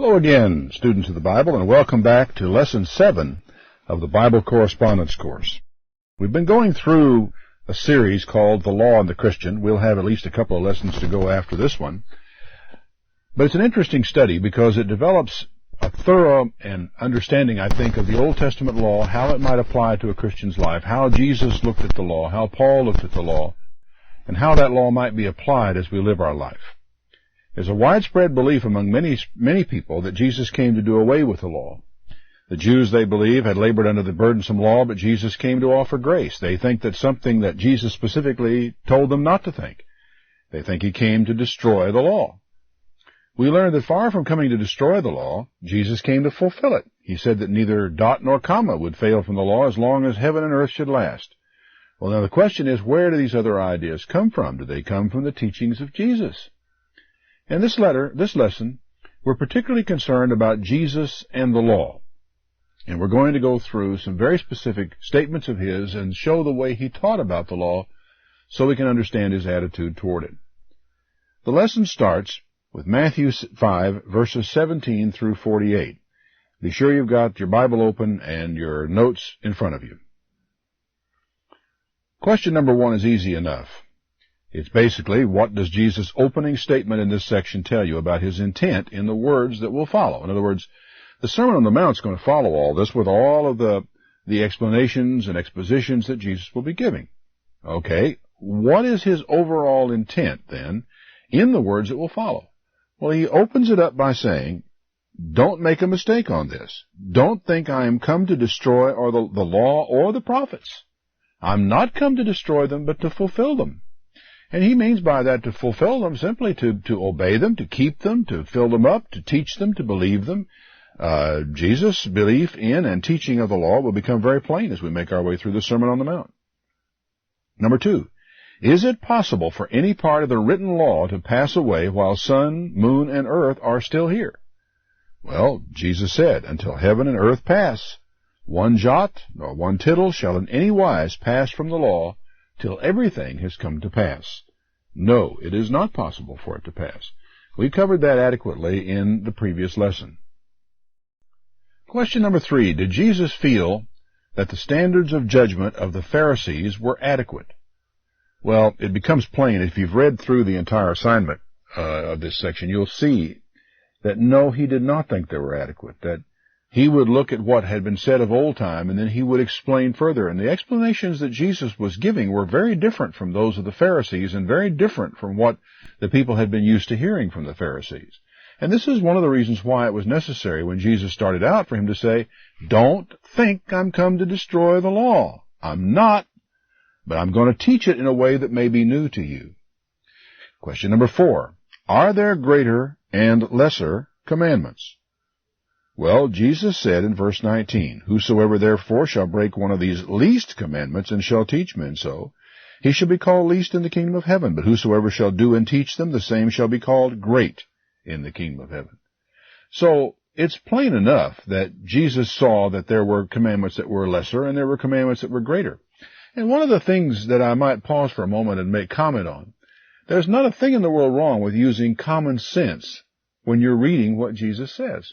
Hello again, students of the Bible, and welcome back to Lesson 7 of the Bible Correspondence Course. We've been going through a series called The Law and the Christian. We'll have at least a couple of lessons to go after this one. But it's an interesting study because it develops a thorough and understanding, I think, of the Old Testament law, how it might apply to a Christian's life, how Jesus looked at the law, how Paul looked at the law, and how that law might be applied as we live our life. There's a widespread belief among many people that Jesus came to do away with the law. The Jews, they believe, had labored under the burdensome law, but Jesus came to offer grace. They think that's something that Jesus specifically told them not to think. They think he came to destroy the law. We learn that far from coming to destroy the law, Jesus came to fulfill it. He said that neither dot nor comma would fail from the law as long as heaven and earth should last. Well, now the question is, where do these other ideas come from? Do they come from the teachings of Jesus? In this lesson, we're particularly concerned about Jesus and the law. And we're going to go through some very specific statements of his and show the way he taught about the law so we can understand his attitude toward it. The lesson starts with Matthew 5, verses 17 through 48. Be sure you've got your Bible open and your notes in front of you. Question number 1 is easy enough. It's basically, what does Jesus' opening statement in this section tell you about his intent in the words that will follow? In other words, the Sermon on the Mount is going to follow all this with all of the explanations and expositions that Jesus will be giving. Okay, what is his overall intent, then, in the words that will follow? Well, he opens it up by saying, don't make a mistake on this. Don't think I am come to destroy or the law or the prophets. I'm not come to destroy them, but to fulfill them. And he means by that to fulfill them simply to obey them, to keep them, to fill them up, to teach them, to believe them. Jesus' belief in and teaching of the law will become very plain as we make our way through the Sermon on the Mount. Number 2, is it possible for any part of the written law to pass away while sun, moon, and earth are still here? Well, Jesus said, until heaven and earth pass, one jot nor one tittle shall in any wise pass from the law, till everything has come to pass. No, it is not possible for it to pass. We covered that adequately in the previous lesson. Question number 3, did Jesus feel that the standards of judgment of the Pharisees were adequate? Well, it becomes plain if you've read through the entire assignment of this section, you'll see that no, he did not think they were adequate, that he would look at what had been said of old time, and then he would explain further. And the explanations that Jesus was giving were very different from those of the Pharisees, and very different from what the people had been used to hearing from the Pharisees. And this is one of the reasons why it was necessary when Jesus started out for him to say, don't think I'm come to destroy the law. I'm not, but I'm going to teach it in a way that may be new to you. Question number 4, are there greater and lesser commandments? Well, Jesus said in verse 19, whosoever therefore shall break one of these least commandments and shall teach men so, he shall be called least in the kingdom of heaven. But whosoever shall do and teach them, the same shall be called great in the kingdom of heaven. So it's plain enough that Jesus saw that there were commandments that were lesser and there were commandments that were greater. And one of the things that I might pause for a moment and make comment on, there's not a thing in the world wrong with using common sense when you're reading what Jesus says.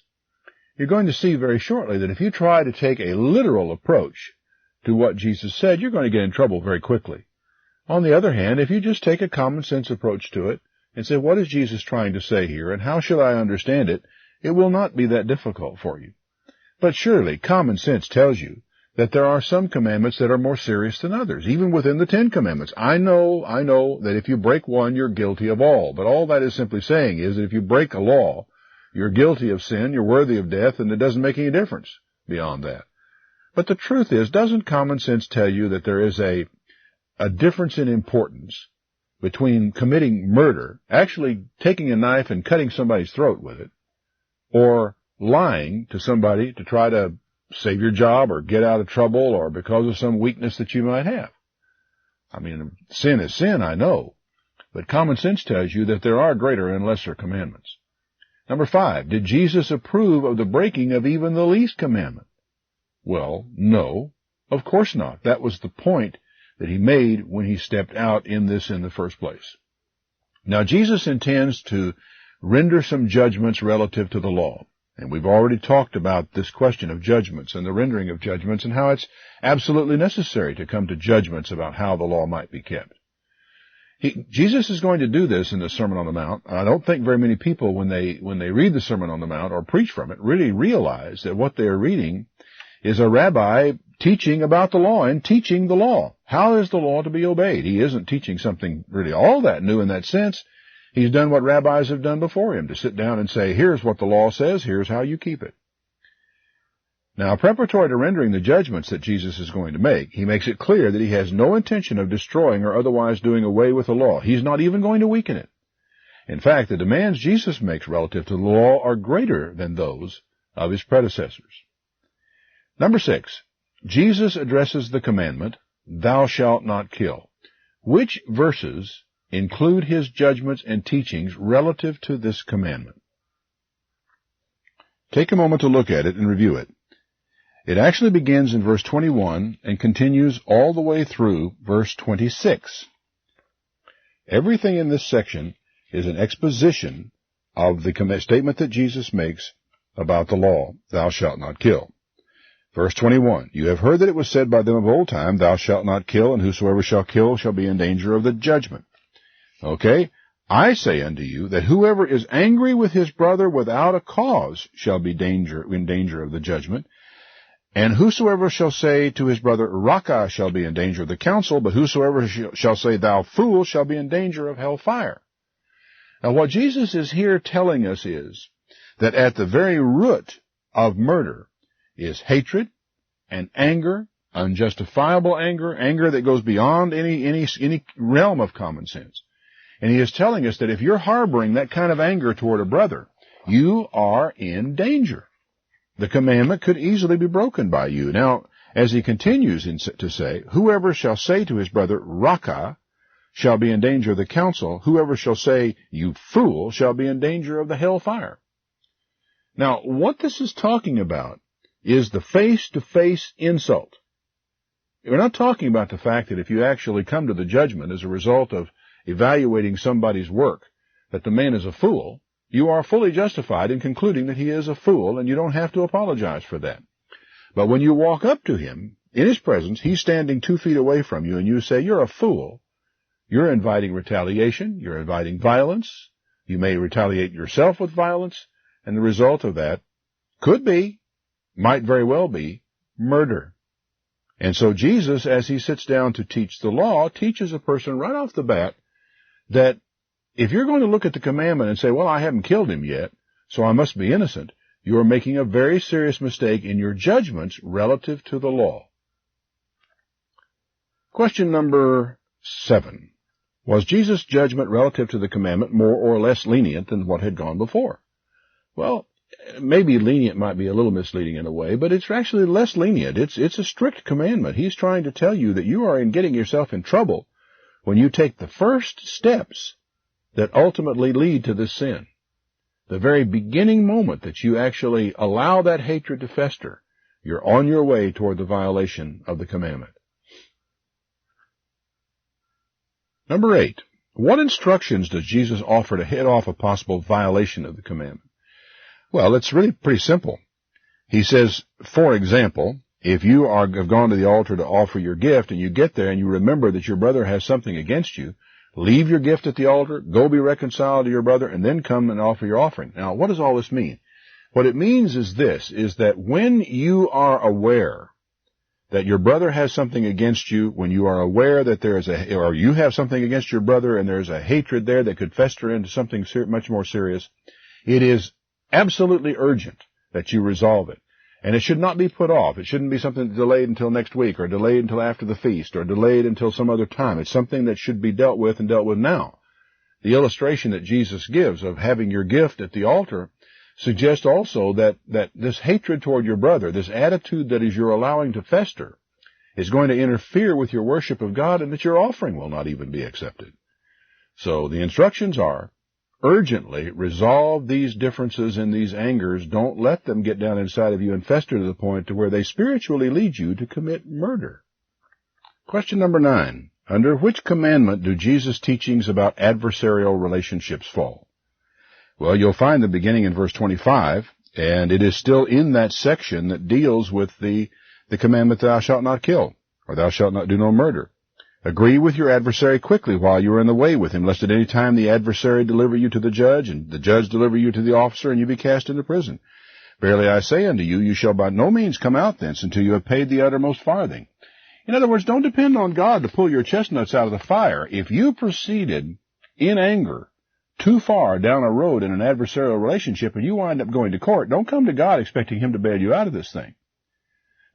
You're going to see very shortly that if you try to take a literal approach to what Jesus said, you're going to get in trouble very quickly. On the other hand, if you just take a common sense approach to it and say, what is Jesus trying to say here and how should I understand it, it will not be that difficult for you. But surely common sense tells you that there are some commandments that are more serious than others, even within the 10 Commandments. I know that if you break one, you're guilty of all. But all that is simply saying is that if you break a law, you're guilty of sin, you're worthy of death, and it doesn't make any difference beyond that. But the truth is, doesn't common sense tell you that there is a difference in importance between committing murder, actually taking a knife and cutting somebody's throat with it, or lying to somebody to try to save your job or get out of trouble or because of some weakness that you might have? I mean, sin is sin, I know, but common sense tells you that there are greater and lesser commandments. Number 5, did Jesus approve of the breaking of even the least commandment? Well, no, of course not. That was the point that he made when he stepped out in this in the first place. Now, Jesus intends to render some judgments relative to the law. And we've already talked about this question of judgments and the rendering of judgments and how it's absolutely necessary to come to judgments about how the law might be kept. Jesus is going to do this in the Sermon on the Mount. I don't think very many people, when they read the Sermon on the Mount or preach from it, really realize that what they're reading is a rabbi teaching about the law and teaching the law. How is the law to be obeyed? He isn't teaching something really all that new in that sense. He's done what rabbis have done before him, to sit down and say, here's what the law says, here's how you keep it. Now, preparatory to rendering the judgments that Jesus is going to make, he makes it clear that he has no intention of destroying or otherwise doing away with the law. He's not even going to weaken it. In fact, the demands Jesus makes relative to the law are greater than those of his predecessors. Number 6, Jesus addresses the commandment, thou shalt not kill. Which verses include his judgments and teachings relative to this commandment? Take a moment to look at it and review it. It actually begins in verse 21 and continues all the way through verse 26. Everything in this section is an exposition of the statement that Jesus makes about the law, thou shalt not kill. Verse 21, you have heard that it was said by them of old time, thou shalt not kill, and whosoever shall kill shall be in danger of the judgment. Okay? I say unto you that whoever is angry with his brother without a cause shall be in danger of the judgment. And whosoever shall say to his brother, Raca, shall be in danger of the council, but whosoever shall say, thou fool, shall be in danger of hell fire. Now what Jesus is here telling us is that at the very root of murder is hatred and anger, unjustifiable anger, anger that goes beyond any realm of common sense. And he is telling us that if you're harboring that kind of anger toward a brother, you are in danger. The commandment could easily be broken by you. Now, as he continues to say, whoever shall say to his brother, Raca, shall be in danger of the council. Whoever shall say, you fool, shall be in danger of the hell fire. Now, what this is talking about is the face-to-face insult. We're not talking about the fact that if you actually come to the judgment as a result of evaluating somebody's work, that the man is a fool. You are fully justified in concluding that he is a fool, and you don't have to apologize for that. But when you walk up to him, in his presence, he's standing 2 feet away from you, and you say, you're a fool, you're inviting retaliation, you're inviting violence, you may retaliate yourself with violence, and the result of that could be, might very well be, murder. And so Jesus, as he sits down to teach the law, teaches a person right off the bat that if you're going to look at the commandment and say, well, I haven't killed him yet, so I must be innocent, you are making a very serious mistake in your judgments relative to the law. Question number 7. Was Jesus' judgment relative to the commandment more or less lenient than what had gone before? Well, maybe lenient might be a little misleading in a way, but it's actually less lenient. It's a strict commandment. He's trying to tell you that you are getting yourself in trouble when you take the first steps that ultimately lead to this sin. The very beginning moment that you actually allow that hatred to fester, you're on your way toward the violation of the commandment. Number 8. What instructions does Jesus offer to head off a possible violation of the commandment? Well, it's really pretty simple. He says, for example, if you have gone to the altar to offer your gift and you get there and you remember that your brother has something against you, leave your gift at the altar, go be reconciled to your brother, and then come and offer your offering. Now, what does all this mean? What it means is this, is that when you are aware that your brother has something against you, when you are aware that or you have something against your brother and there's a hatred there that could fester into something much more serious, it is absolutely urgent that you resolve it. And it should not be put off. It shouldn't be something delayed until next week or delayed until after the feast or delayed until some other time. It's something that should be dealt with and dealt with now. The illustration that Jesus gives of having your gift at the altar suggests also that this hatred toward your brother, this attitude that you're allowing to fester, is going to interfere with your worship of God and that your offering will not even be accepted. So the instructions are, urgently resolve these differences and these angers. Don't let them get down inside of you and fester to the point to where they spiritually lead you to commit murder. Question number 9. Under which commandment do Jesus' teachings about adversarial relationships fall? Well, you'll find the beginning in verse 25. And it is still in that section that deals with the commandment, thou shalt not kill, or thou shalt not do no murder. Agree with your adversary quickly while you are in the way with him, lest at any time the adversary deliver you to the judge, and the judge deliver you to the officer, and you be cast into prison. Verily I say unto you, you shall by no means come out thence until you have paid the uttermost farthing. In other words, don't depend on God to pull your chestnuts out of the fire. If you proceeded in anger too far down a road in an adversarial relationship and you wind up going to court, don't come to God expecting him to bail you out of this thing.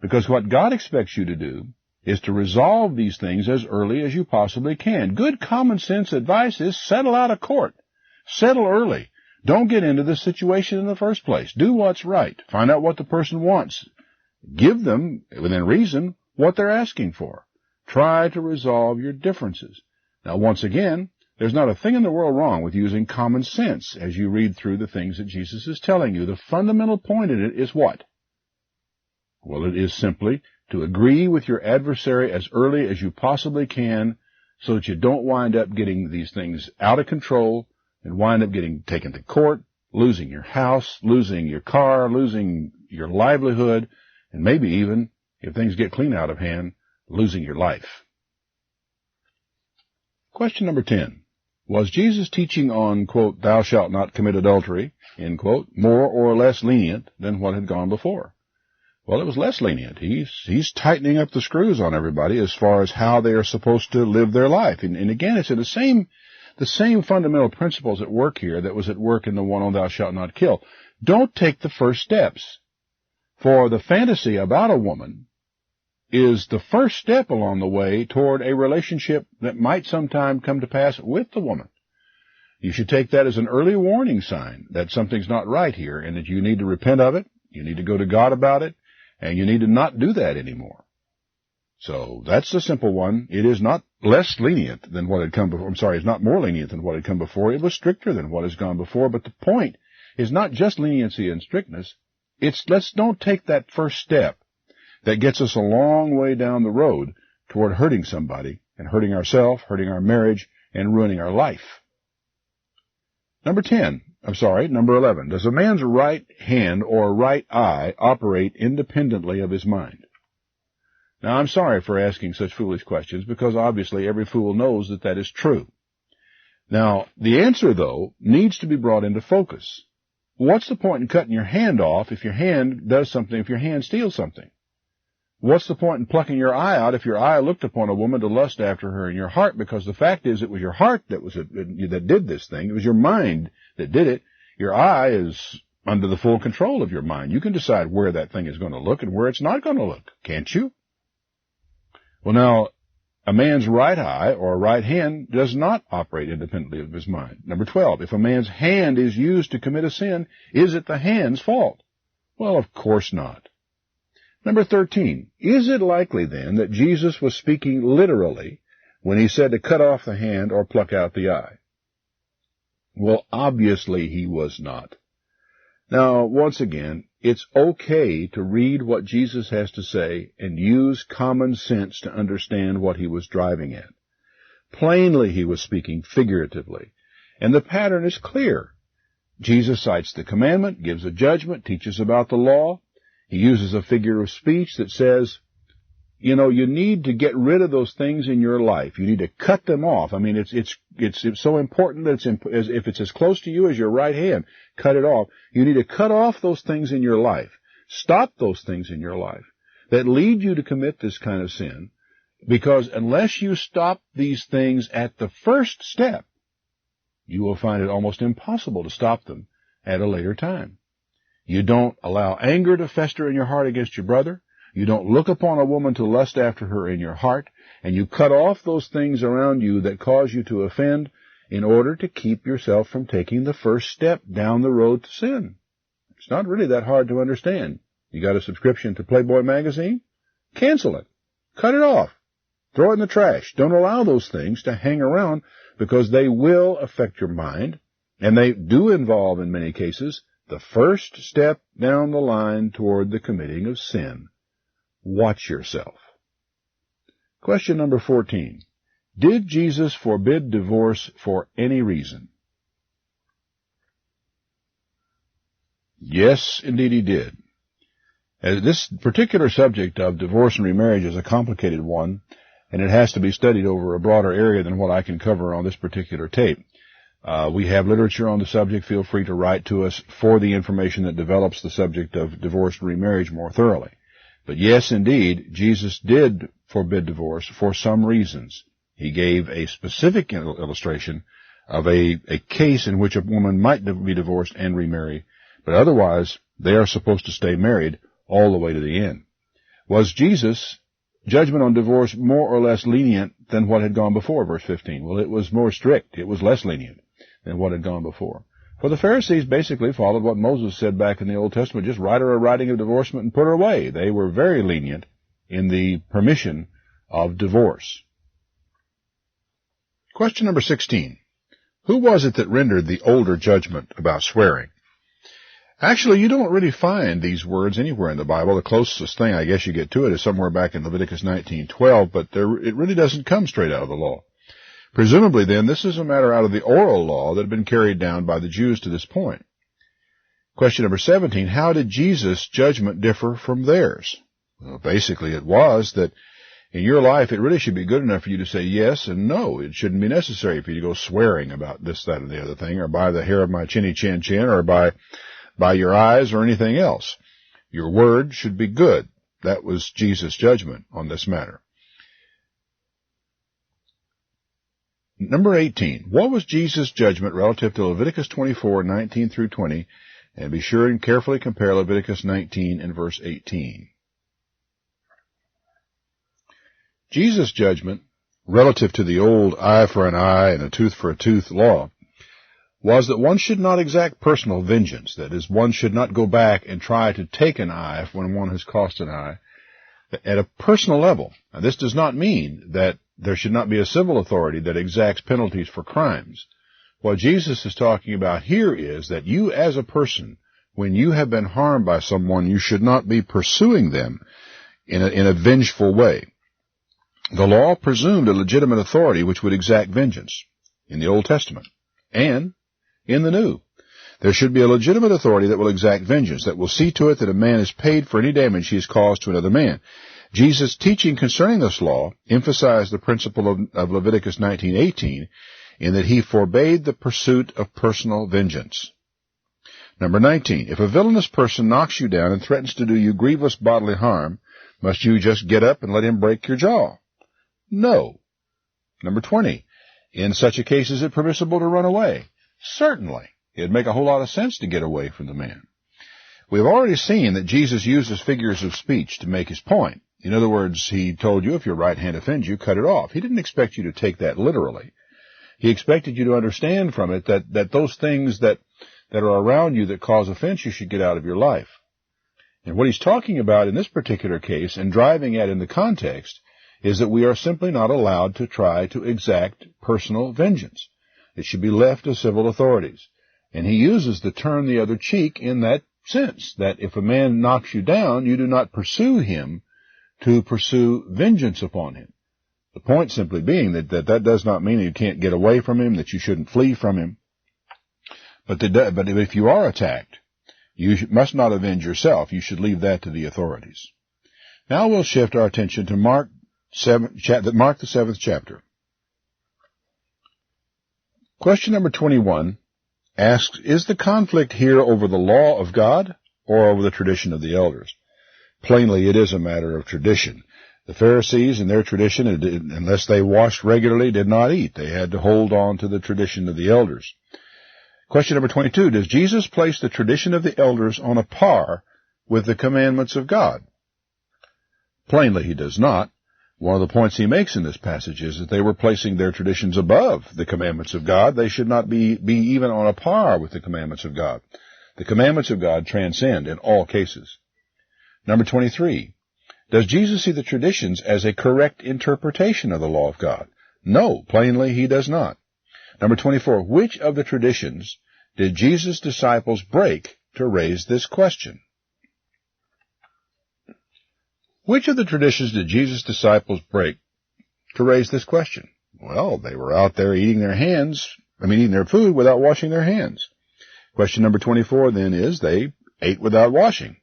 Because what God expects you to do is to resolve these things as early as you possibly can. Good common sense advice is settle out of court. Settle early. Don't get into this situation in the first place. Do what's right. Find out what the person wants. Give them, within reason, what they're asking for. Try to resolve your differences. Now, once again, there's not a thing in the world wrong with using common sense as you read through the things that Jesus is telling you. The fundamental point in it is what? Well, it is simply to agree with your adversary as early as you possibly can so that you don't wind up getting these things out of control and wind up getting taken to court, losing your house, losing your car, losing your livelihood, and maybe even, if things get clean out of hand, losing your life. Question number 10. Was Jesus' teaching on, quote, thou shalt not commit adultery, end quote, more or less lenient than what had gone before? Well, it was less lenient. He's tightening up the screws on everybody as far as how they are supposed to live their life. And again, it's in the same fundamental principles at work here that was at work in the one on thou shalt not kill. Don't take the first steps. For the fantasy about a woman is the first step along the way toward a relationship that might sometime come to pass with the woman. You should take that as an early warning sign that something's not right here and that you need to repent of it, you need to go to God about it, and you need to not do that anymore. So that's the simple one. It is not less lenient than what had come before. I'm sorry, it's not more lenient than what had come before. It was stricter than what has gone before. But the point is not just leniency and strictness. It's let's don't take that first step that gets us a long way down the road toward hurting somebody and hurting ourselves, hurting our marriage, and ruining our life. Number 11. Does a man's right hand or right eye operate independently of his mind? Now, I'm sorry for asking such foolish questions because obviously every fool knows that that is true. Now, the answer, though, needs to be brought into focus. What's the point in cutting your hand off if your hand does something, if your hand steals something? What's the point in plucking your eye out if your eye looked upon a woman to lust after her in your heart? Because the fact is it was your heart that did this thing. It was your mind that did it. Your eye is under the full control of your mind. You can decide where that thing is going to look and where it's not going to look, can't you? Well, now, a man's right eye or right hand does not operate independently of his mind. Number 12, if a man's hand is used to commit a sin, is it the hand's fault? Well, of course not. Number 13, is it likely then that Jesus was speaking literally when he said to cut off the hand or pluck out the eye? Well, obviously he was not. Now, once again, it's okay to read what Jesus has to say and use common sense to understand what he was driving at. Plainly, he was speaking figuratively, and the pattern is clear. Jesus cites the commandment, gives a judgment, teaches about the law. He uses a figure of speech that says, you know, you need to get rid of those things in your life. You need to cut them off. I mean, it's so important that if it's as close to you as your right hand, cut it off. You need to cut off those things in your life. Stop those things in your life that lead you to commit this kind of sin, because unless you stop these things at the first step, you will find it almost impossible to stop them at a later time. You don't allow anger to fester in your heart against your brother. You don't look upon a woman to lust after her in your heart, and you cut off those things around you that cause you to offend in order to keep yourself from taking the first step down the road to sin. It's not really that hard to understand. You got a subscription to Playboy magazine? Cancel it. Cut it off. Throw it in the trash. Don't allow those things to hang around because they will affect your mind, and they do involve, in many cases, the first step down the line toward the committing of sin. Watch yourself. Question number 14. Did Jesus forbid divorce for any reason? Yes, indeed he did. This particular subject of divorce and remarriage is a complicated one, and it has to be studied over a broader area than what I can cover on this particular tape. We have literature on the subject. Feel free to write to us for the information that develops the subject of divorce and remarriage more thoroughly. But yes, indeed, Jesus did forbid divorce for some reasons. He gave a specific illustration of a case in which a woman might be divorced and remarry, but otherwise they are supposed to stay married all the way to the end. Was Jesus' judgment on divorce more or less lenient than what had gone before, verse 15? Well, it was more strict. It was less lenient than what had gone before. For the Pharisees basically followed what Moses said back in the Old Testament, just write her a writing of divorcement and put her away. They were very lenient in the permission of divorce. Question number 16. Who was it that rendered the older judgment about swearing? Actually, you don't really find these words anywhere in the Bible. The closest thing I guess you get to it is somewhere back in Leviticus 19:12, but it really doesn't come straight out of the law. Presumably, then, this is a matter out of the oral law that had been carried down by the Jews to this point. Question number 17, how did Jesus' judgment differ from theirs? Well, basically, it was that in your life, it really should be good enough for you to say yes and no. It shouldn't be necessary for you to go swearing about this, that, or the other thing, or by the hair of my chinny chin chin, or by your eyes, or anything else. Your word should be good. That was Jesus' judgment on this matter. Number 18. What was Jesus' judgment relative to Leviticus 24:19 through 20? And be sure and carefully compare Leviticus 19 and verse 18. Jesus' judgment relative to the old eye for an eye and a tooth for a tooth law was that one should not exact personal vengeance. That is, one should not go back and try to take an eye when one has cost an eye at a personal level. Now, this does not mean that there should not be a civil authority that exacts penalties for crimes. What Jesus is talking about here is that you as a person, when you have been harmed by someone, you should not be pursuing them in a vengeful way. The law presumed a legitimate authority which would exact vengeance in the Old Testament and in the New. There should be a legitimate authority that will exact vengeance, that will see to it that a man is paid for any damage he has caused to another man. Jesus' teaching concerning this law emphasized the principle of Leviticus 19:18 in that he forbade the pursuit of personal vengeance. Number 19. If a villainous person knocks you down and threatens to do you grievous bodily harm, must you just get up and let him break your jaw? No. Number 20. In such a case, is it permissible to run away? Certainly. It'd make a whole lot of sense to get away from the man. We've already seen that Jesus uses figures of speech to make his point. In other words, he told you if your right hand offends you, cut it off. He didn't expect you to take that literally. He expected you to understand from it that those things that are around you that cause offense, you should get out of your life. And what he's talking about in this particular case, and driving at in the context, is that we are simply not allowed to try to exact personal vengeance. It should be left to civil authorities. And he uses the turn the other cheek in that sense, that if a man knocks you down, you do not pursue him to pursue vengeance upon him. The point simply being that does not mean you can't get away from him, that you shouldn't flee from him. But if you are attacked, you must not avenge yourself. You should leave that to the authorities. Now we'll shift our attention to Mark the 7th chapter. Question number 21 asks, is the conflict here over the law of God or over the tradition of the elders? Plainly, it is a matter of tradition. The Pharisees, in their tradition, unless they washed regularly, did not eat. They had to hold on to the tradition of the elders. Question number 22, does Jesus place the tradition of the elders on a par with the commandments of God? Plainly, he does not. One of the points he makes in this passage is that they were placing their traditions above the commandments of God. They should not be even on a par with the commandments of God. The commandments of God transcend in all cases. Number 23, does Jesus see the traditions as a correct interpretation of the law of God? No, plainly he does not. Number 24, which of the traditions did Jesus' disciples break to raise this question? Which of the traditions did Jesus' disciples break to raise this question? Well, they were out there eating their food without washing their hands. Question number 24 then is, they ate without washing.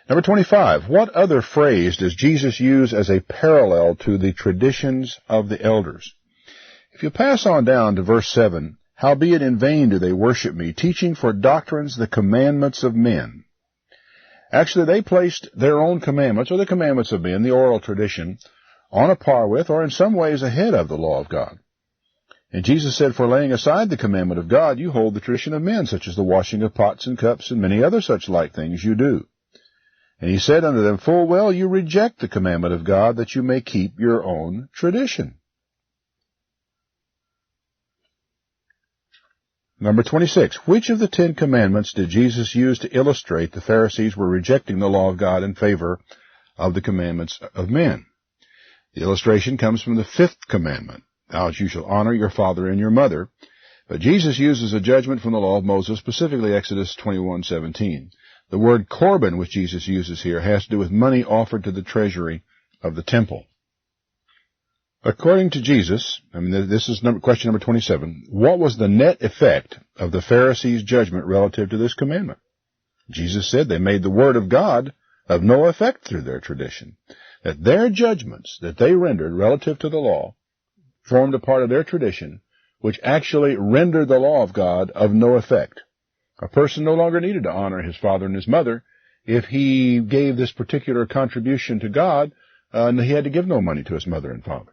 Number 25, what other phrase does Jesus use as a parallel to the traditions of the elders? If you pass on down to verse 7, howbeit in vain do they worship me, teaching for doctrines the commandments of men. Actually, they placed their own commandments, or the commandments of men, the oral tradition, on a par with, or in some ways ahead of, the law of God. And Jesus said, for laying aside the commandment of God, you hold the tradition of men, such as the washing of pots and cups, and many other such like things you do. And he said unto them, full well, you reject the commandment of God, that you may keep your own tradition. Number 26, which of the 10 commandments did Jesus use to illustrate the Pharisees were rejecting the law of God in favor of the commandments of men? The illustration comes from the 5th commandment. Thou you shall honor your father and your mother. But Jesus uses a judgment from the law of Moses, specifically Exodus 21:17. The word korban, which Jesus uses here, has to do with money offered to the treasury of the temple. According to Jesus, this is question number 27, what was the net effect of the Pharisees' judgment relative to this commandment? Jesus said they made the word of God of no effect through their tradition, that their judgments that they rendered relative to the law formed a part of their tradition, which actually rendered the law of God of no effect. A person no longer needed to honor his father and his mother if he gave this particular contribution to God, and he had to give no money to his mother and father.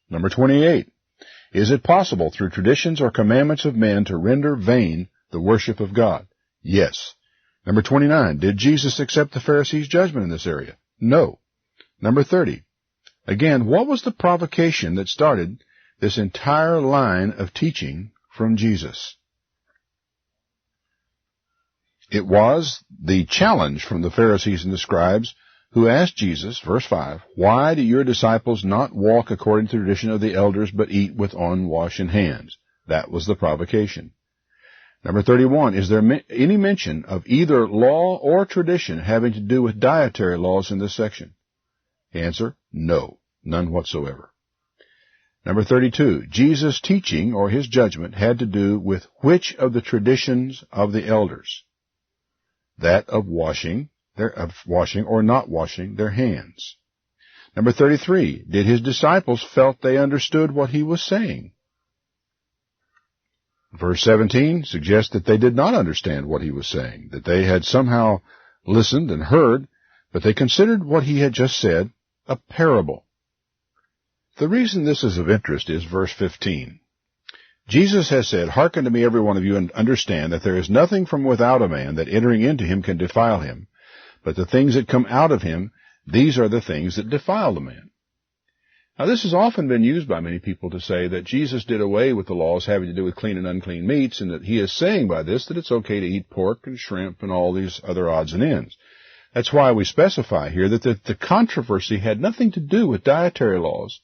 Number 28, is it possible through traditions or commandments of men to render vain the worship of God? Yes. Number 29, did Jesus accept the Pharisees' judgment in this area? No. Number 30, again, what was the provocation that started this entire line of teaching from Jesus? It was the challenge from the Pharisees and the scribes who asked Jesus, verse 5, why do your disciples not walk according to the tradition of the elders, but eat with unwashed hands? That was the provocation. Number 31, is there any mention of either law or tradition having to do with dietary laws in this section? Answer, no, none whatsoever. Number 32, Jesus' teaching or his judgment had to do with which of the traditions of the elders? That of washing or not washing their hands. Number 33, did his disciples felt they understood what he was saying? Verse 17 suggests that they did not understand what he was saying, that they had somehow listened and heard, but they considered what he had just said a parable. The reason this is of interest is verse 15. Jesus has said, hearken to me, every one of you, and understand that there is nothing from without a man that entering into him can defile him, but the things that come out of him, these are the things that defile the man. Now, this has often been used by many people to say that Jesus did away with the laws having to do with clean and unclean meats, and that he is saying by this that it's okay to eat pork and shrimp and all these other odds and ends. That's why we specify here that the controversy had nothing to do with dietary laws,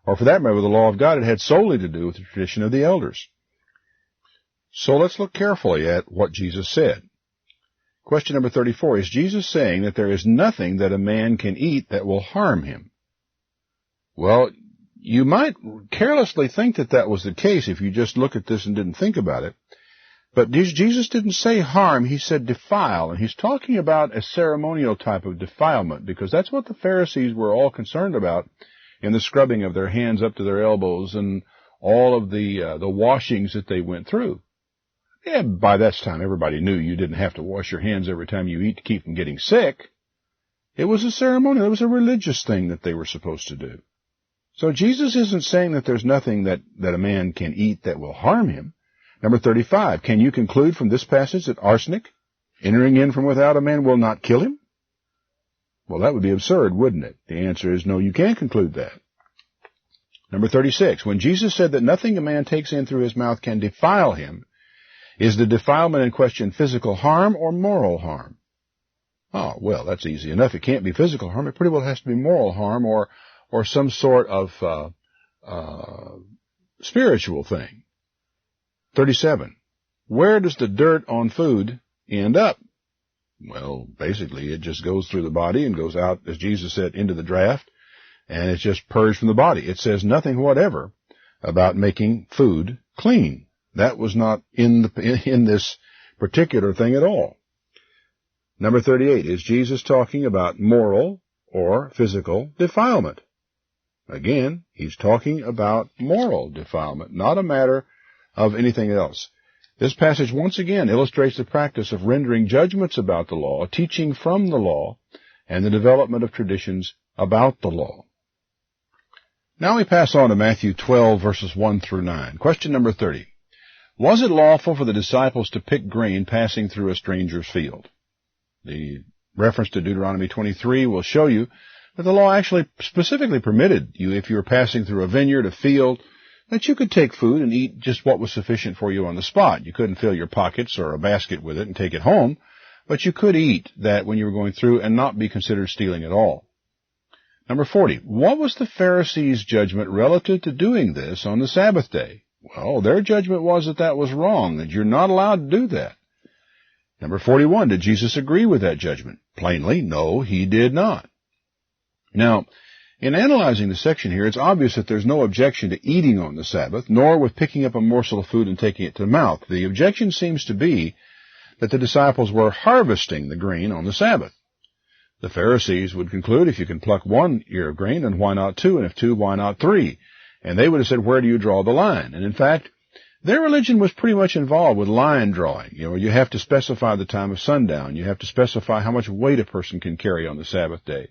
or for that matter, with the law of God. It had solely to do with the tradition of the elders. So let's look carefully at what Jesus said. Question number 34, is Jesus saying that there is nothing that a man can eat that will harm him? Well, you might carelessly think that that was the case if you just look at this and didn't think about it. But Jesus didn't say harm, he said defile. And he's talking about a ceremonial type of defilement, because that's what the Pharisees were all concerned about in the scrubbing of their hands up to their elbows and all of the washings that they went through. Yeah, by that time, everybody knew you didn't have to wash your hands every time you eat to keep from getting sick. It was a ceremonial, it was a religious thing that they were supposed to do. So Jesus isn't saying that there's nothing that a man can eat that will harm him. Number 35, can you conclude from this passage that arsenic, entering in from without a man, will not kill him? Well, that would be absurd, wouldn't it? The answer is no, you can't conclude that. Number 36, when Jesus said that nothing a man takes in through his mouth can defile him, is the defilement in question physical harm or moral harm? Oh, well, that's easy enough. It can't be physical harm. It pretty well has to be moral harm or some sort of spiritual thing. 37. Where does the dirt on food end up? Well, basically, it just goes through the body and goes out, as Jesus said, into the draft, and it's just purged from the body. It says nothing whatever about making food clean. That was not in this particular thing at all. Number 38, is Jesus talking about moral or physical defilement? Again, he's talking about moral defilement, not a matter of anything else. This passage once again illustrates the practice of rendering judgments about the law, teaching from the law, and the development of traditions about the law. Now we pass on to Matthew 12, verses 1 through 9. Question number 30. Was it lawful for the disciples to pick grain passing through a stranger's field? The reference to Deuteronomy 23 will show you that the law actually specifically permitted you, if you were passing through a vineyard, a field, that you could take food and eat just what was sufficient for you on the spot. You couldn't fill your pockets or a basket with it and take it home, but you could eat that when you were going through and not be considered stealing at all. Number 40, what was the Pharisees' judgment relative to doing this on the Sabbath day? Well, their judgment was that that was wrong, that you're not allowed to do that. Number 41, did Jesus agree with that judgment? Plainly, no, he did not. Now, in analyzing the section here, it's obvious that there's no objection to eating on the Sabbath, nor with picking up a morsel of food and taking it to the mouth. The objection seems to be that the disciples were harvesting the grain on the Sabbath. The Pharisees would conclude, if you can pluck one ear of grain, then why not two? And if two, why not three? And they would have said, where do you draw the line? And in fact, their religion was pretty much involved with line drawing. You have to specify the time of sundown. You have to specify how much weight a person can carry on the Sabbath day.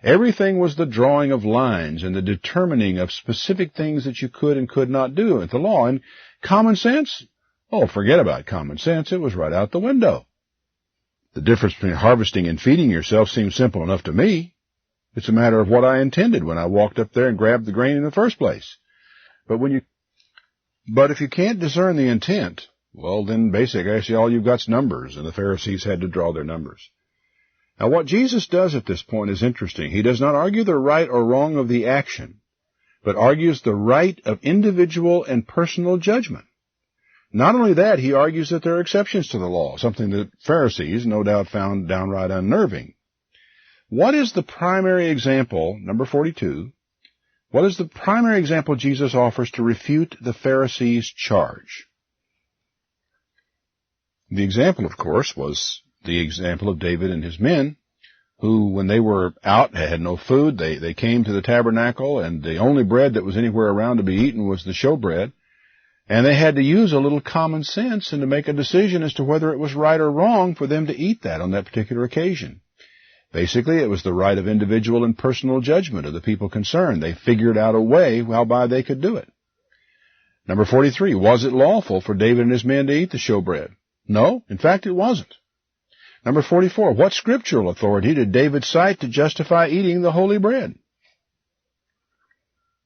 Everything was the drawing of lines and the determining of specific things that you could and could not do with the law. And common sense? Oh, forget about common sense. It was right out the window. The difference between harvesting and feeding yourself seems simple enough to me. It's a matter of what I intended when I walked up there and grabbed the grain in the first place. But if you can't discern the intent, well, then basically, I see all you've got's numbers, and the Pharisees had to draw their numbers. Now, what Jesus does at this point is interesting. He does not argue the right or wrong of the action, but argues the right of individual and personal judgment. Not only that, he argues that there are exceptions to the law, something that Pharisees no doubt found downright unnerving. What is the primary example, number 42, what is the primary example Jesus offers to refute the Pharisees' charge? The example, of course, was the example of David and his men, who, when they were out, had no food. They came to the tabernacle, and the only bread that was anywhere around to be eaten was the showbread. And they had to use a little common sense and to make a decision as to whether it was right or wrong for them to eat that on that particular occasion. Basically, it was the right of individual and personal judgment of the people concerned. They figured out a way whereby they could do it. Number 43, was it lawful for David and his men to eat the showbread? No, in fact, it wasn't. Number 44, what scriptural authority did David cite to justify eating the holy bread?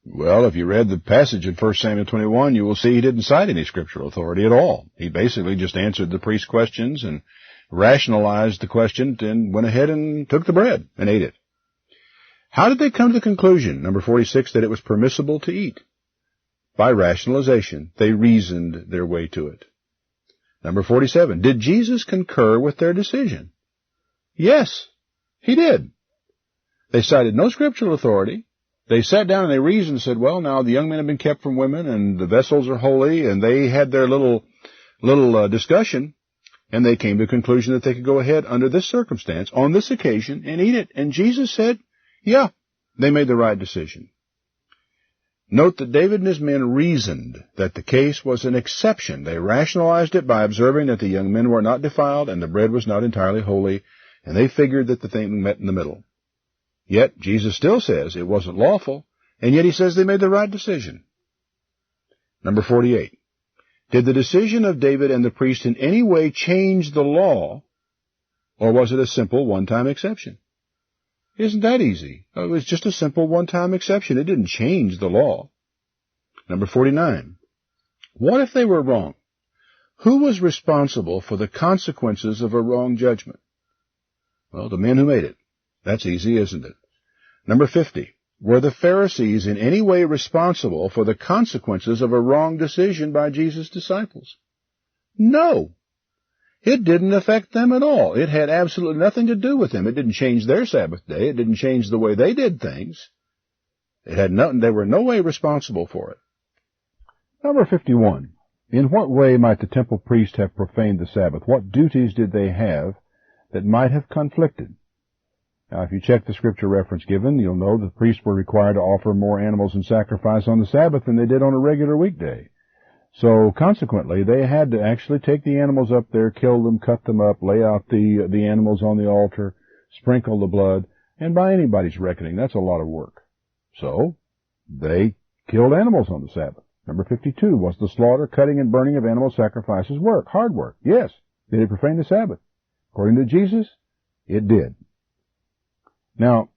Well, if you read the passage in 1 Samuel 21, you will see he didn't cite any scriptural authority at all. He basically just answered the priest's questions and rationalized the question and went ahead and took the bread and ate it. How did they come to the conclusion, number 46, that it was permissible to eat? By rationalization. They reasoned their way to it. Number 47, did Jesus concur with their decision? Yes, he did. They cited no scriptural authority. They sat down and they reasoned and said, well, now the young men have been kept from women and the vessels are holy, and they had their little discussion, and they came to the conclusion that they could go ahead under this circumstance, on this occasion, and eat it. And Jesus said, yeah, they made the right decision. Note that David and his men reasoned that the case was an exception. They rationalized it by observing that the young men were not defiled and the bread was not entirely holy, and they figured that the thing met in the middle. Yet, Jesus still says it wasn't lawful, and yet he says they made the right decision. Number 48. Did the decision of David and the priest in any way change the law, or was it a simple one-time exception? Isn't that easy? It was just a simple one-time exception. It didn't change the law. Number 49. What if they were wrong? Who was responsible for the consequences of a wrong judgment? Well, the men who made it. That's easy, isn't it? Number 50. Were the Pharisees in any way responsible for the consequences of a wrong decision by Jesus' disciples? No. It didn't affect them at all. It had absolutely nothing to do with them. It didn't change their Sabbath day. It didn't change the way they did things. It had nothing. They were in no way responsible for it. Number 51. In what way might the temple priest have profaned the Sabbath? What duties did they have that might have conflicted? Now, if you check the scripture reference given, you'll know the priests were required to offer more animals in sacrifice on the Sabbath than they did on a regular weekday. So, consequently, they had to actually take the animals up there, kill them, cut them up, lay out the animals on the altar, sprinkle the blood, and by anybody's reckoning, that's a lot of work. So, they killed animals on the Sabbath. Number 52, was the slaughter, cutting, and burning of animal sacrifices work? Hard work. Yes. Did it profane the Sabbath? According to Jesus, it did. Now,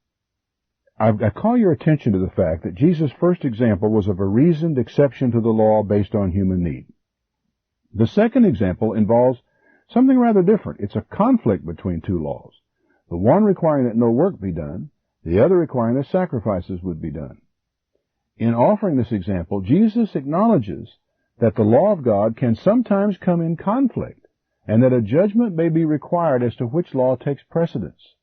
I call your attention to the fact that Jesus' first example was of a reasoned exception to the law based on human need. The second example involves something rather different. It's a conflict between two laws. The one requiring that no work be done, the other requiring that sacrifices would be done. In offering this example, Jesus acknowledges that the law of God can sometimes come in conflict, and that a judgment may be required as to which law takes precedence.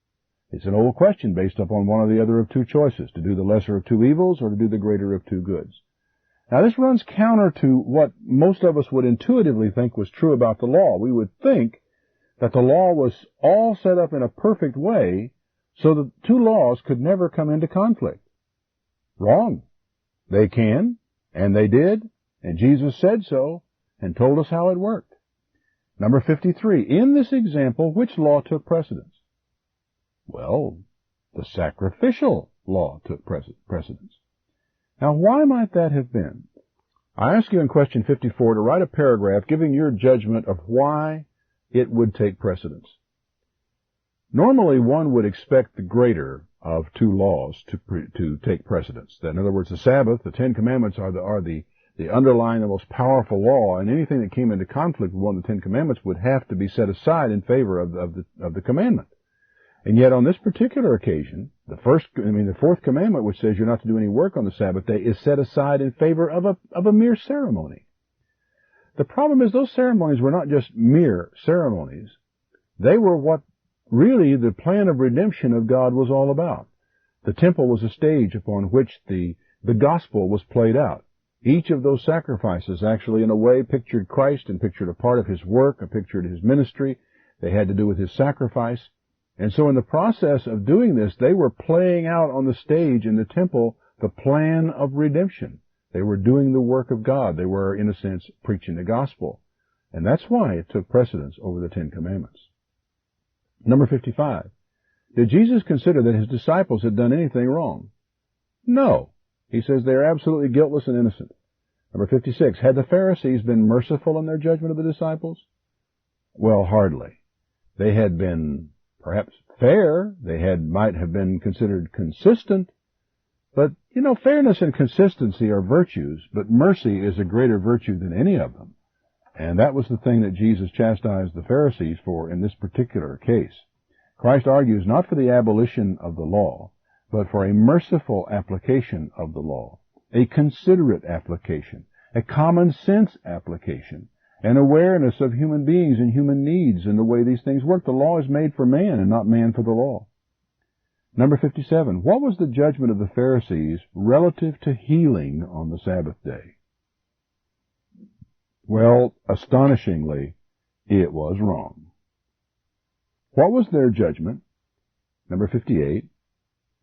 It's an old question based upon one or the other of two choices, to do the lesser of two evils or to do the greater of two goods. Now, this runs counter to what most of us would intuitively think was true about the law. We would think that the law was all set up in a perfect way so that two laws could never come into conflict. Wrong. They can, and they did, and Jesus said so, and told us how it worked. Number 53, in this example, which law took precedence? Well, the sacrificial law took precedence. Now, why might that have been? I ask you in question 54 to write a paragraph giving your judgment of why it would take precedence. Normally, one would expect the greater of two laws to take precedence. That, in other words, the Sabbath, the Ten Commandments are the underlying, the most powerful law, and anything that came into conflict with one of the Ten Commandments would have to be set aside in favor of the commandment. And yet, on this particular occasion, the fourth commandment, which says you're not to do any work on the Sabbath day, is set aside in favor of a mere ceremony. The problem is those ceremonies were not just mere ceremonies. They were what really the plan of redemption of God was all about. The temple was a stage upon which the gospel was played out. Each of those sacrifices actually, in a way, pictured Christ and pictured a part of his work, and pictured his ministry. They had to do with his sacrifice. And so in the process of doing this, they were playing out on the stage in the temple the plan of redemption. They were doing the work of God. They were, in a sense, preaching the gospel. And that's why it took precedence over the Ten Commandments. Number 55. Did Jesus consider that his disciples had done anything wrong? No. He says they are absolutely guiltless and innocent. Number 56. Had the Pharisees been merciful in their judgment of the disciples? Well, hardly. They had been perhaps fair. They might have been considered consistent. But, fairness and consistency are virtues, but mercy is a greater virtue than any of them. And that was the thing that Jesus chastised the Pharisees for in this particular case. Christ argues not for the abolition of the law, but for a merciful application of the law, a considerate application, a common sense application, an awareness of human beings and human needs and the way these things work. The law is made for man and not man for the law. Number 57. What was the judgment of the Pharisees relative to healing on the Sabbath day? Well, astonishingly, it was wrong. What was their judgment? Number 58.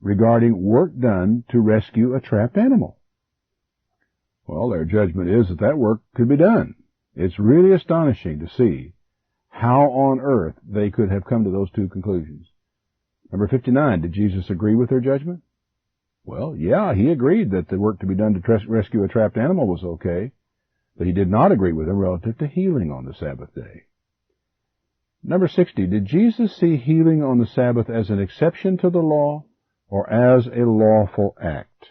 Regarding work done to rescue a trapped animal. Well, their judgment is that work could be done. It's really astonishing to see how on earth they could have come to those two conclusions. Number 59, did Jesus agree with their judgment? Well, yeah, he agreed that the work to be done to rescue a trapped animal was okay, but he did not agree with them relative to healing on the Sabbath day. Number 60, did Jesus see healing on the Sabbath as an exception to the law or as a lawful act?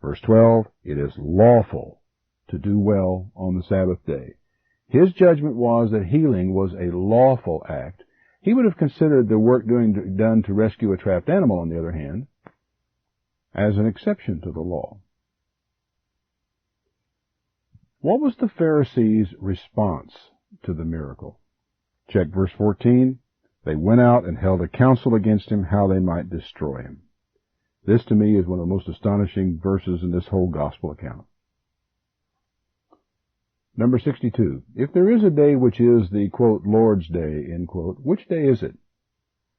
Verse 12, it is lawful to do well on the Sabbath day. His judgment was that healing was a lawful act. He would have considered the work done to rescue a trapped animal, on the other hand, as an exception to the law. What was the Pharisees' response to the miracle? Check verse 14. They went out and held a council against him, how they might destroy him. This, to me, is one of the most astonishing verses in this whole gospel account. Number 62. If there is a day which is the, quote, Lord's day, end quote, which day is it?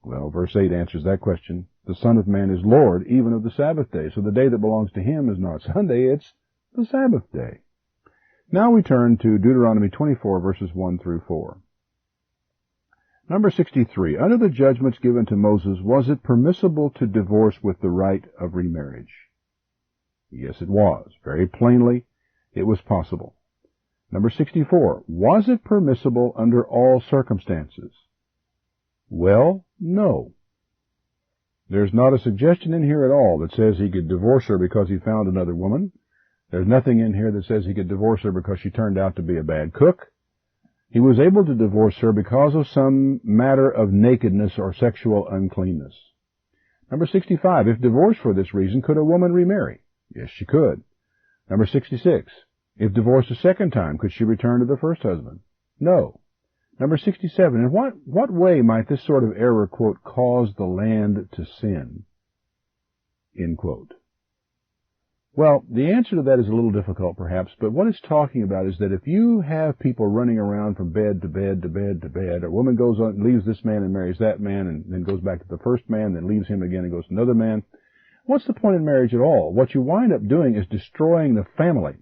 Well, verse 8 answers that question. The Son of Man is Lord even of the Sabbath day. So the day that belongs to him is not Sunday, it's the Sabbath day. Now we turn to Deuteronomy 24, verses 1 through 4. Number 63. Under the judgments given to Moses, was it permissible to divorce with the right of remarriage? Yes, it was. Very plainly, it was possible. Number 64. Was it permissible under all circumstances? Well, no. There's not a suggestion in here at all that says he could divorce her because he found another woman. There's nothing in here that says he could divorce her because she turned out to be a bad cook. He was able to divorce her because of some matter of nakedness or sexual uncleanness. Number 65. If divorced for this reason, could a woman remarry? Yes, she could. Number 66. If divorced a second time, could she return to the first husband? No. Number 67. In what way might this sort of error, quote, cause the land to sin? End quote. Well, the answer to that is a little difficult, perhaps, but what it's talking about is that if you have people running around from bed to bed to bed to bed, or a woman goes on, leaves this man and marries that man, and then goes back to the first man, then leaves him again and goes to another man, what's the point in marriage at all? What you wind up doing is destroying the family.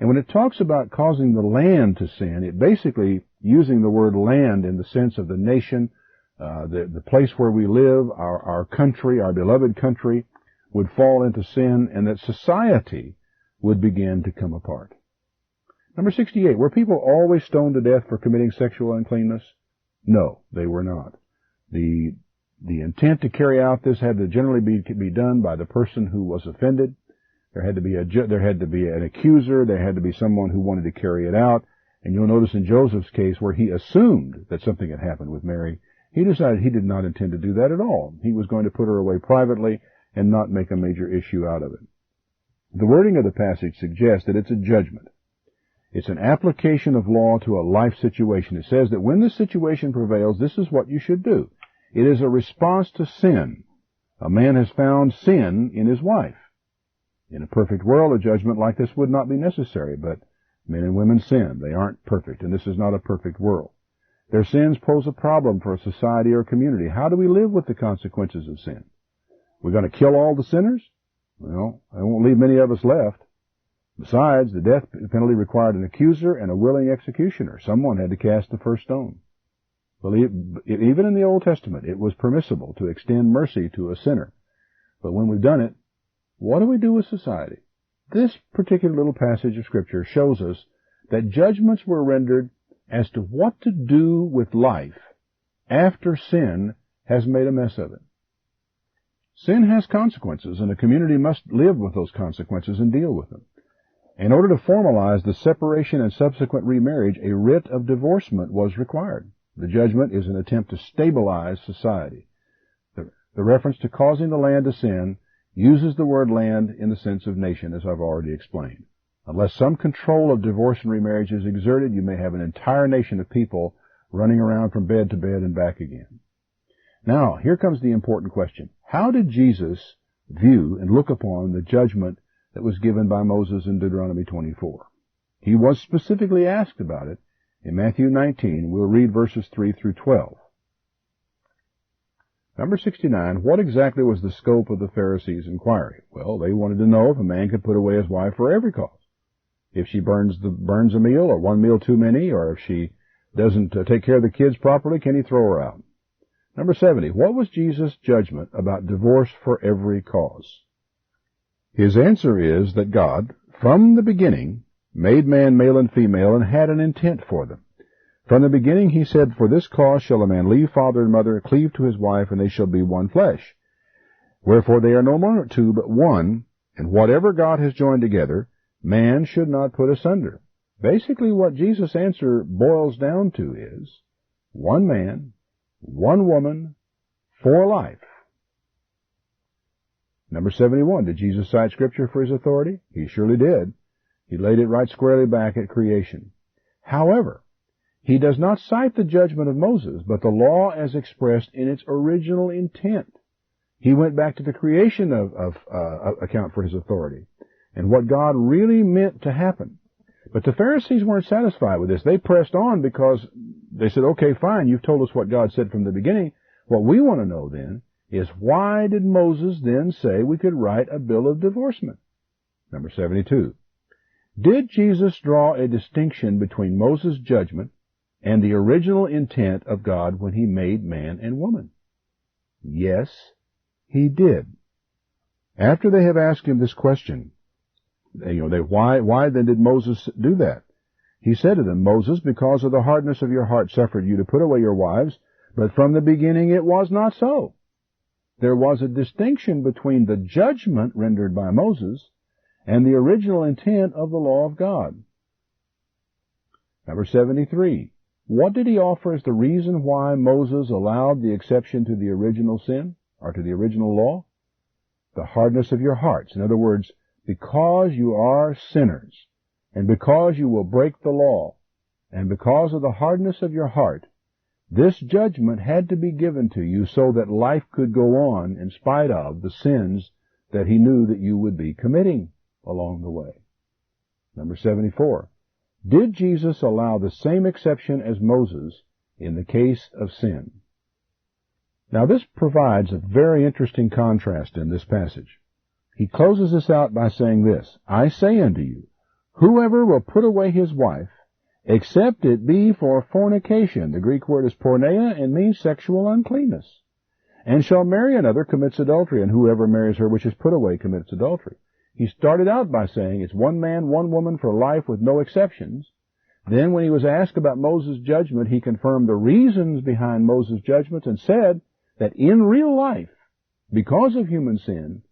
And when it talks about causing the land to sin, it basically, using the word land in the sense of the nation, the place where we live, our country, our beloved country, would fall into sin, and that society would begin to come apart. Number 68. Were people always stoned to death for committing sexual uncleanness? No, they were not. The intent to carry out this had to generally be done by the person who was offended. There had to be an accuser. There had to be someone who wanted to carry it out. And you'll notice in Joseph's case, where he assumed that something had happened with Mary, he decided he did not intend to do that at all. He was going to put her away privately and not make a major issue out of it. The wording of the passage suggests that it's a judgment. It's an application of law to a life situation. It says that when the situation prevails, this is what you should do. It is a response to sin. A man has found sin in his wife. In a perfect world, a judgment like this would not be necessary, but men and women sin. They aren't perfect, and this is not a perfect world. Their sins pose a problem for a society or community. How do we live with the consequences of sin? We're going to kill all the sinners? Well, I won't leave many of us left. Besides, the death penalty required an accuser and a willing executioner. Someone had to cast the first stone. Even in the Old Testament, it was permissible to extend mercy to a sinner. But when we've done it, what do we do with society? This particular little passage of Scripture shows us that judgments were rendered as to what to do with life after sin has made a mess of it. Sin has consequences, and a community must live with those consequences and deal with them. In order to formalize the separation and subsequent remarriage, a writ of divorcement was required. The judgment is an attempt to stabilize society. The reference to causing the land to sin uses the word land in the sense of nation, as I've already explained. Unless some control of divorce and remarriage is exerted, you may have an entire nation of people running around from bed to bed and back again. Now, here comes the important question. How did Jesus view and look upon the judgment that was given by Moses in Deuteronomy 24? He was specifically asked about it in Matthew 19. We'll read verses 3 through 12. Number 69, what exactly was the scope of the Pharisees' inquiry? Well, they wanted to know if a man could put away his wife for every cause. If she burns a meal, or one meal too many, or if she doesn't take care of the kids properly, can he throw her out? Number 70, what was Jesus' judgment about divorce for every cause? His answer is that God, from the beginning, made man male and female and had an intent for them. From the beginning he said, for this cause shall a man leave father and mother, cleave to his wife, and they shall be one flesh. Wherefore they are no more two, but one, and whatever God has joined together, man should not put asunder. Basically what Jesus' answer boils down to is, one man, one woman, for life. Number 71, did Jesus cite Scripture for his authority? He surely did. He laid it right squarely back at creation. However, he does not cite the judgment of Moses, but the law as expressed in its original intent. He went back to the creation account for his authority and what God really meant to happen. But the Pharisees weren't satisfied with this. They pressed on because they said, okay, fine, you've told us what God said from the beginning. What we want to know then is, why did Moses then say we could write a bill of divorcement? Number 72. Did Jesus draw a distinction between Moses' judgment and the original intent of God when he made man and woman? Yes, he did. After they have asked him this question, why then did Moses do that? He said to them, Moses, because of the hardness of your heart suffered you to put away your wives, but from the beginning it was not so. There was a distinction between the judgment rendered by Moses and the original intent of the law of God. Number 73. What did he offer as the reason why Moses allowed the exception to the original sin, or to the original law? The hardness of your hearts. In other words, because you are sinners, and because you will break the law, and because of the hardness of your heart, this judgment had to be given to you so that life could go on in spite of the sins that he knew that you would be committing along the way. Number 74. Did Jesus allow the same exception as Moses in the case of sin? Now this provides a very interesting contrast in this passage. He closes this out by saying this, I say unto you, whoever will put away his wife, except it be for fornication, the Greek word is porneia and means sexual uncleanness, and shall marry another, commits adultery, and whoever marries her which is put away commits adultery. He started out by saying it's one man, one woman for life with no exceptions. Then when he was asked about Moses' judgment, he confirmed the reasons behind Moses' judgments and said that in real life, because of human sin,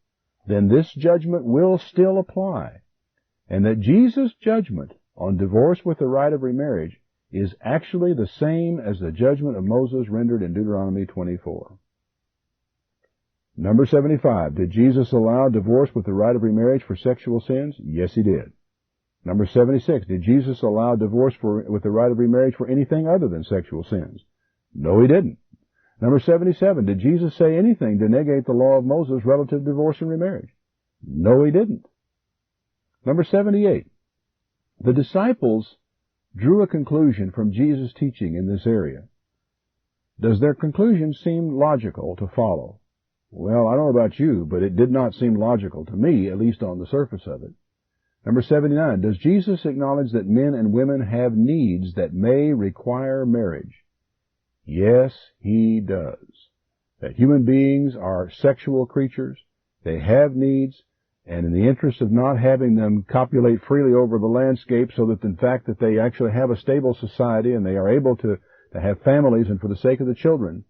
then this judgment will still apply, and that Jesus' judgment on divorce with the right of remarriage is actually the same as the judgment of Moses rendered in Deuteronomy 24. Number 75. Did Jesus allow divorce with the right of remarriage for sexual sins? Yes, he did. Number 76. Did Jesus allow divorce with the right of remarriage for anything other than sexual sins? No, he didn't. Number 77. Did Jesus say anything to negate the law of Moses relative to divorce and remarriage? No, he didn't. Number 78. The disciples drew a conclusion from Jesus' teaching in this area. Does their conclusion seem logical to follow? Well, I don't know about you, but it did not seem logical to me, at least on the surface of it. Number 79, does Jesus acknowledge that men and women have needs that may require marriage? Yes, he does. That human beings are sexual creatures, they have needs, and in the interest of not having them copulate freely over the landscape so that in fact that they actually have a stable society and they are able to have families and for the sake of the children,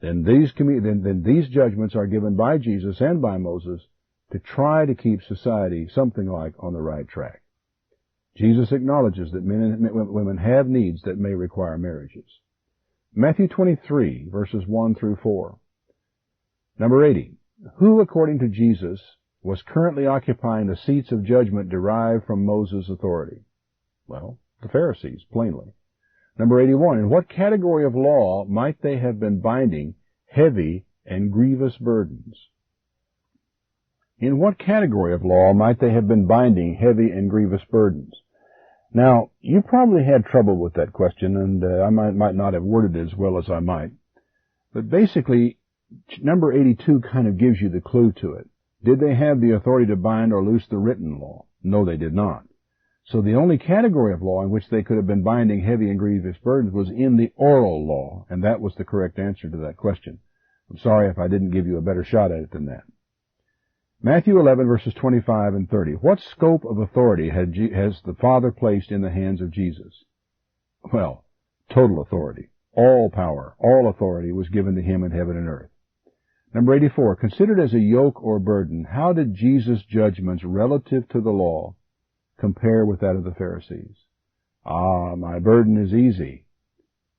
then these judgments are given by Jesus and by Moses to try to keep society something like on the right track. Jesus acknowledges that men and women have needs that may require marriages. Matthew 23, verses 1 through 4. Number 80. Who, according to Jesus, was currently occupying the seats of judgment derived from Moses' authority? Well, the Pharisees, plainly. Number 81, in what category of law might they have been binding heavy and grievous burdens? In what category of law might they have been binding heavy and grievous burdens? Now, you probably had trouble with that question, and I might not have worded it as well as I might. But basically, number 82 kind of gives you the clue to it. Did they have the authority to bind or loose the written law? No, they did not. So the only category of law in which they could have been binding heavy and grievous burdens was in the oral law, and that was the correct answer to that question. I'm sorry if I didn't give you a better shot at it than that. Matthew 11, verses 25 and 30. What scope of authority has the Father placed in the hands of Jesus? Well, total authority. All power, all authority was given to him in heaven and earth. Number 84. Considered as a yoke or burden, how did Jesus' judgments relative to the law compare with that of the Pharisees? My burden is easy,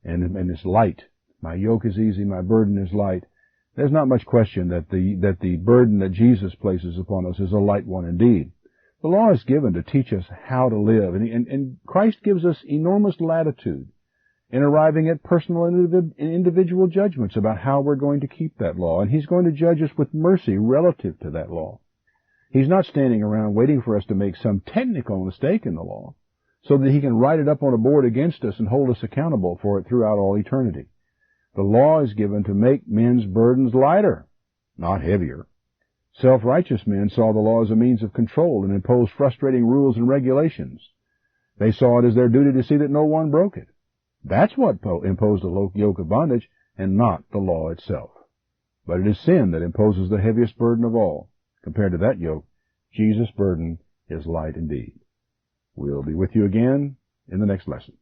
and it's light. My yoke is easy, my burden is light. There's not much question that the burden that Jesus places upon us is a light one indeed. The law is given to teach us how to live, and Christ gives us enormous latitude in arriving at personal and individual judgments about how we're going to keep that law, and He's going to judge us with mercy relative to that law. He's not standing around waiting for us to make some technical mistake in the law so that he can write it up on a board against us and hold us accountable for it throughout all eternity. The law is given to make men's burdens lighter, not heavier. Self-righteous men saw the law as a means of control and imposed frustrating rules and regulations. They saw it as their duty to see that no one broke it. That's what imposed a yoke of bondage, and not the law itself. But it is sin that imposes the heaviest burden of all. Compared to that yoke, Jesus' burden is light indeed. We'll be with you again in the next lesson.